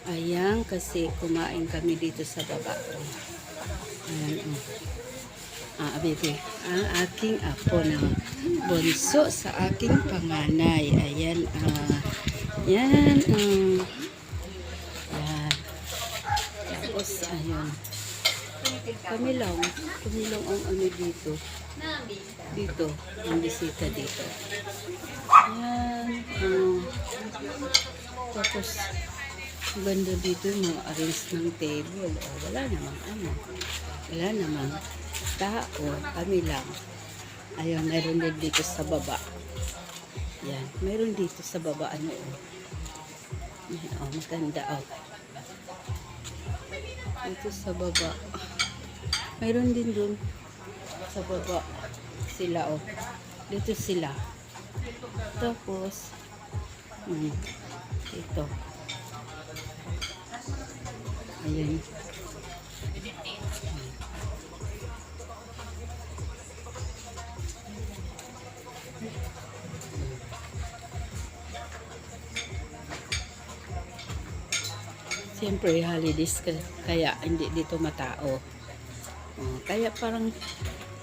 Ayan, kasi kumain kami dito sa baba. Ayan, oh. Baby, ang aking apo na bunso sa aking panganay. Ayan, yan, yan. Tapos, ayun. Kami lang ang ano dito. Dito, ang bisita dito. Ayan, tapos, banda dito yung mga arrange ng table. Wala namang ano. Wala namang tao. Kami lang. Ayun, meron din dito sa baba. Yan, meron dito sa baba. Ano, yan, maganda, dito sa baba. Meron din dun sa baba. Sila, dito sila. Tapos, ito. Ayan. Siyempre, holidays kaya hindi dito matao. Kaya parang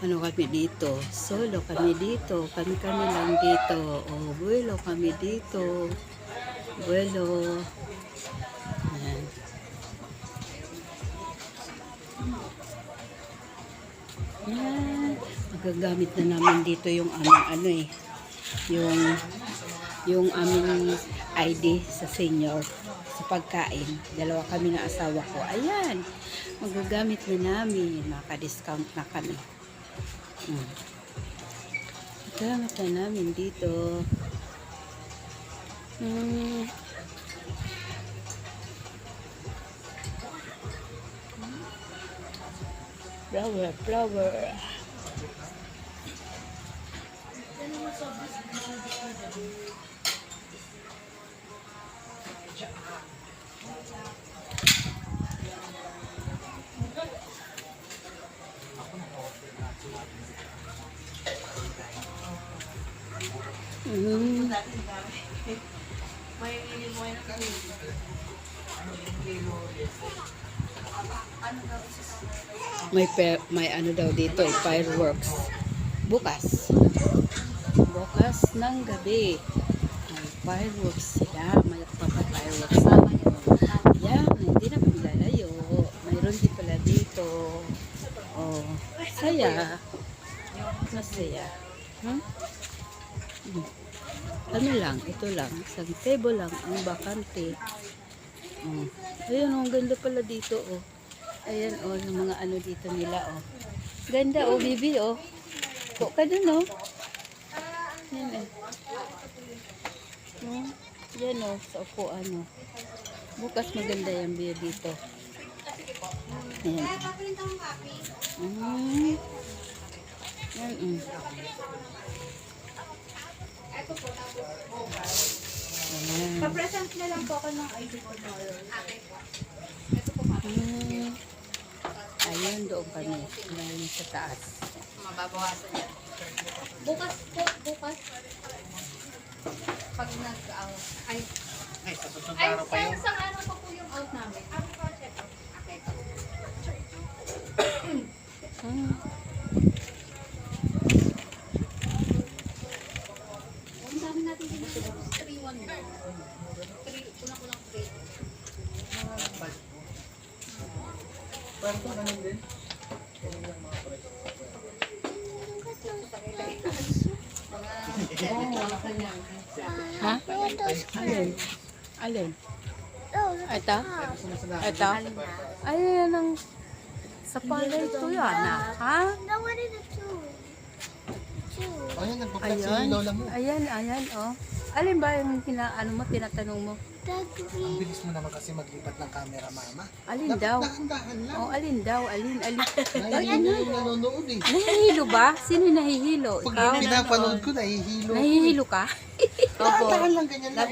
ano kami dito, solo kami dito, kami lang dito. Buwelo kami dito. Buwelo. Ayan. Yan. Magagamit na namin dito yung aming yung aming ID sa senior sa pagkain. Dalawa kami na asawa ko. Ayan. Magagamit na namin. Maka-discount na kami. Magagamit na namin dito. Flower. May ano daw dito, fireworks. Bukas ng gabi. May fireworks sila. May fireworks sa yan, hindi na kami lalayo. Mayroon din pala dito. Saya. Masaya. Ano lang, ito lang. Isang table lang, ang bakante. Ayun, ang ganda pala dito, Ayan, yung mga ano dito nila, Ganda, bibi, Po ka dun, Yan, Yan, sa upuan, Bukas maganda yung view dito. Ayan. Yan, Pa-present na lang po ako ng ID ko tomorrow. Ayun, doon kami. Ngayon sa taas. Mababawasan yan. Bukas. Pag nag-out. Ay, sa susunod araw pa yun. sa ano pa po yung out namin? Ako pa check out. Ang dami natin din ito. 3-1 na. 3, kulang 3. Pero ito, ganun din. Ganun lang mga presyo. Ha? Alin? Ito? Ayan ang sa palay ito yan, ha? No, what is it two? Ayun, nagpa-flex si lola mo. Ayan, Alin ba yung tinatanong mo? Ang bilis mo naman kasi maglipat ng camera, mama. Alin daw? Dahan-dahan lang. Alin daw? Alin? Nahihilo yung nanonood Nahihilo ba? Sino nahihilo? Pag Ikaw? pinapanood ko, nahihilo. Nahihilo ka? Dahan lang, ganyan lang.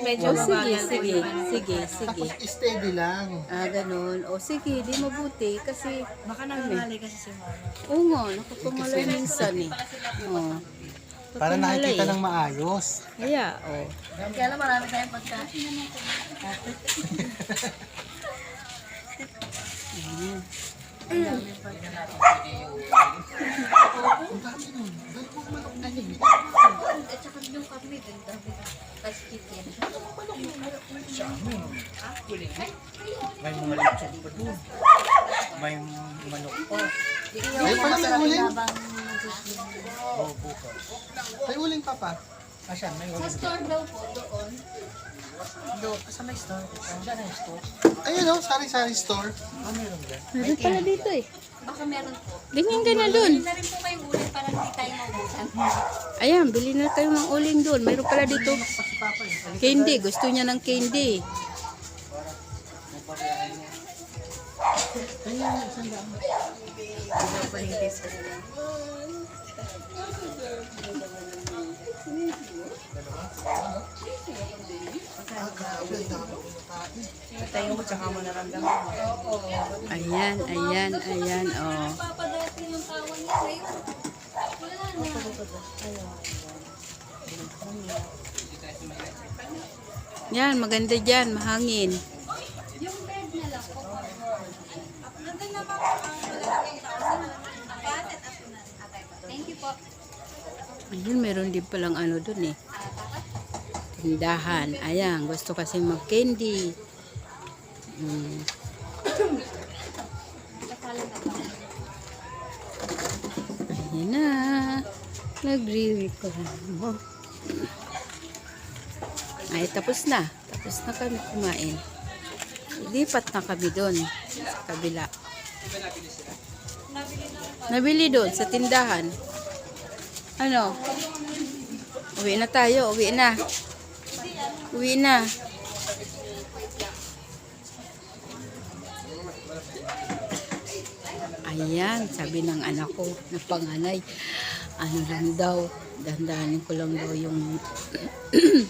Sige. Tapos steady lang. Ganun. Sige, di mabuti kasi Baka nangangalay kasi si Mama. oo nga, nakapamalay minsan Para nakikita ng maayos. Kaya, Kaya lang marami tayong pagkain. Ayan. Tingnan natin pwede yung... Ang dami nun. Dahil po naman ang Alin? At saka yung kami, ganda. Tapos chicken. sa amin. May mga lechon pa doon. May manok pa. Ay, pala may uling. Habang Bukas. May uling pa pa. Asan? May sa uling. store daw po, doon. Sa may store. Saan ang store? Ayun o, sari-sari store. Meron dyan. Meron pala dito eh. Baka meron po. Ganyan ka na doon. Hindi na rin po kayo ulit para hindi tayo maubusan. Ayan, bili na kayo ng uling doon. Meron pala dito. Si Papa eh. Candy. Gusto niya ng candy. Ayun, isang daan. Tayo mo, tsaka mo naramdaman. Ayan, ayan, ayan. Oh. Papadati yung tawa niya sa'yo. Wala na. Yan, maganda dyan. Mahangin. Yung bed na lang po. Nandun na mga malalagay tao. Thank you po. Ayun, meron din palang ano doon eh. Tindahan. Ayan, gusto kasi mag-candy. Ayan na. Nagre-reklamo. Ay, tapos na. Tapos na kami kumain. Lipat na kami doon sa kabila. Nabili doon sa tindahan. Ano? Uwi na tayo. Uwi na. Uwi na. Ayan, sabi ng anak ko na panganay, ano lang daw, dandanin ko lang daw yung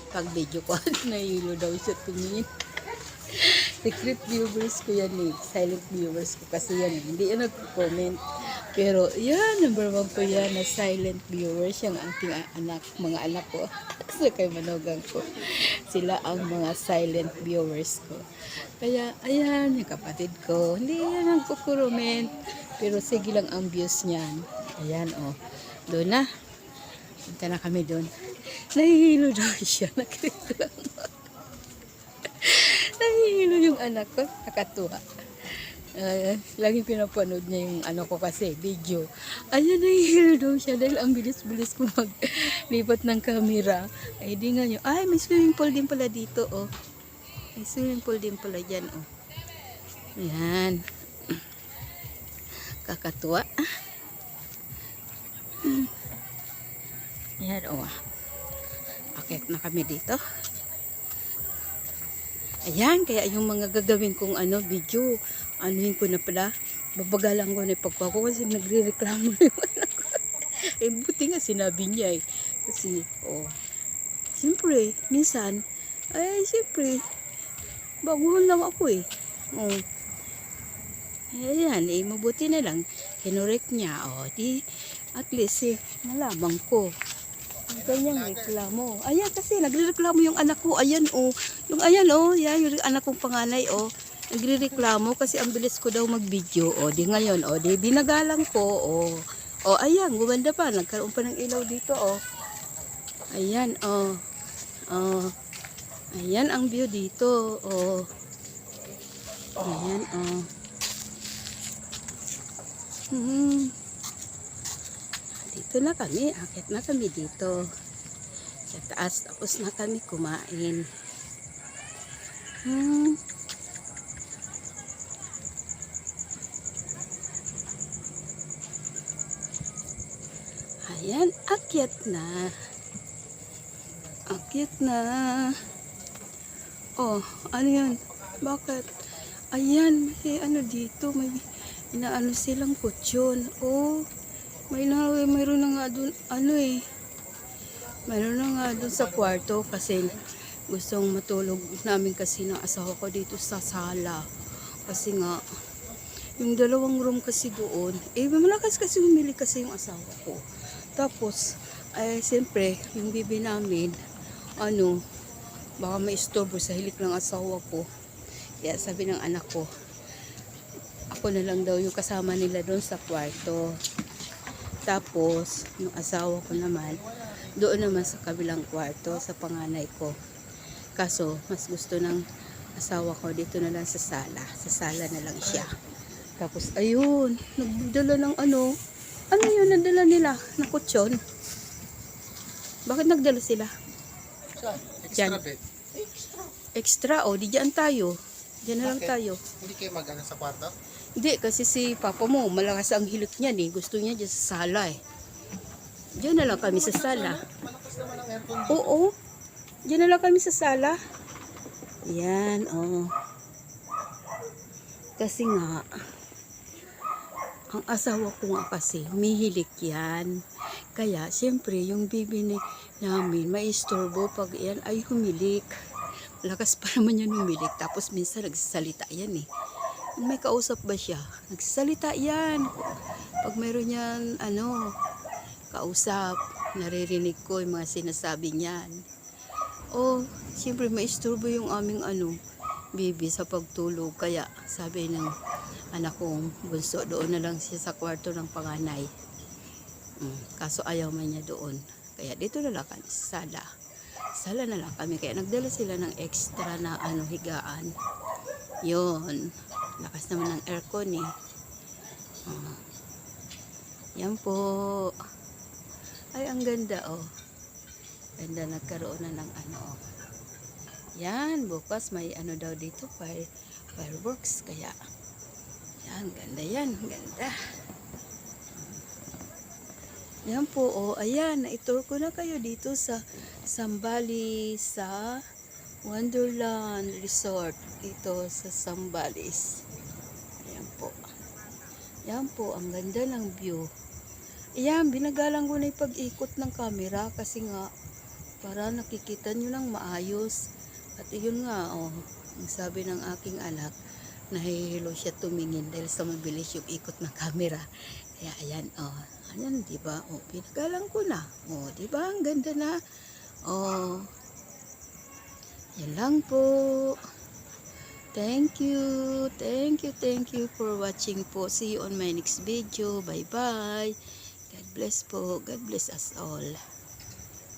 pag video ko at nahilo daw siya tumingin. Secret viewers ko yan eh. Silent viewers ko kasi yan eh. Hindi yan nag-comment. Pero yan, number 1 ko yan na silent viewers. Yung aking anak, mga anak ko. Sa kay manugang ko. Sila ang mga silent viewers ko. Kaya, ayan, yung kapatid ko. Hindi yan nagko-comment. Pero sige lang ang views niyan. Ayan, oh. Doon na. Punta na kami doon. Nahihilo daw siya. Nagreklamo. Nahihilo yung anak ko. Nakatuwa. Laging pinapanood niya yung ano ko kasi, video. Ayan, nahihilo daw siya dahil ang bilis-bilis ko maglipat ng camera. Ay, di nga nyo. Ay, may swimming pool din pala dito, oh. May swimming pool din pala dyan, oh. Ayan. Kakatuwa. Ayan, oh. Akit na kami dito. Ayan, kaya yung mga gagawin kong ano, video, anuhin ko na pala, babagalan ko na ipagpa ko kasi nagre-reklamo na yung anak ko. Eh, buti nga sinabi niya eh. Kasi, oh, siyempre, minsan, ay, siyempre, baguhan lang ako eh. Oh. Ayan, eh, mabuti na lang, kinurek niya, oh, di, at least eh, nalaman ko. Ganyang reklamo. Ayan kasi nagrereklamo yung anak ko. Ayan oh. Yung ayan oh, yan yung anak kong panganay oh. Nagrereklamo kasi ang bilis ko daw mag-video oh. Di ngayon oh, di binagalang ko oh. Oh ayan, gumanda pa. Nagkaroon pa ng ilaw dito oh. Ayan oh. Oh. Ayan ang view dito oh. Ayan oh. Dito na kami, akit na kami dito sa taas, tapos na kami kumain. Ayan, akyat na. Akyat na. Oh, ano yan? Bakit? Ayan, may ano dito, may inaano silang kutsyon. Oh, mayroon na nga dun, ano eh, mayroon na nga dun sa kwarto kasi gustong matulog namin kasi ng asawa ko dito sa sala. Kasi nga, yung dalawang room kasi doon, eh, malakas kasi humili kasi yung asawa ko. Tapos, ay, siyempre, yung bibi namin, ano, baka may istorbo sa hilik ng asawa ko. Kaya sabi ng anak ko, ako na lang daw yung kasama nila doon sa kwarto. Tapos, yung asawa ko naman, doon naman sa kabilang kwarto, sa panganay ko. Kaso, mas gusto ng asawa ko dito na lang sa sala. Sa sala na lang siya. Tapos, ayun, nagdala ng ano. Ano yun, nagdala nila? Na kutsyon. Bakit nagdala sila? Saan? Yan. Extra bed. Extra, oh, di dyan tayo. Diyan na lang Bakit? tayo. Hindi kayo mag-ano sa kwarto? Hindi, kasi si papa mo, malakas ang hilik niya eh. Gusto niya dyan sa sala eh. Diyan na lang kami sa sala. Malakas naman ang aircon dito. Oo. Diyan na lang kami sa sala. Yan, oh. Kasi nga, ang asawa ko nga kasi, humihilik yan. Kaya, siyempre, yung bibi namin, may istorbo pag yan ay humilik. Lakas pa naman yan humilik. Tapos minsan nagsasalita yan eh. May kausap ba siya? Nagsasalita yan. Pag meron yan, kausap, naririnig ko yung mga sinasabi niyan. O, siyempre may istorbo yung aming baby sa pagtulog. Kaya sabi ng anak kong bunso, doon na lang siya sa kwarto ng panganay. Kaso ayaw man niya doon. Kaya dito na lang kami sa sala. Sala na lang kami. Kaya nagdala sila ng extra na higaan. Yun. Lakas naman ng aircon eh. Yan po. Ay, ang ganda oh. Ganda, nagkaroon na ng Yan, bukas may daw dito, fireworks. Kaya, yan, ganda yan. Ganda. Yan po, oh, ayan, na-tour ko na kayo dito sa Sambales, sa Wonderland Resort, dito sa Sambales. Ayan po. Yan po, ang ganda ng view. Ayan, binagalang ko na yung pag-ikot ng camera kasi nga, para nakikita nyo ng maayos. At yun nga, oh, ang sabi ng aking anak, nahihilo siya tumingin dahil sa mabilis yung ikot ng camera. Kaya ayan, oh, ayan, diba? Oh, pinagalang ko na. Oh, diba? Ang ganda na. Oh, yan lang po. Thank you. Thank you for watching po. See you on my next video. Bye-bye. God bless po. God bless us all.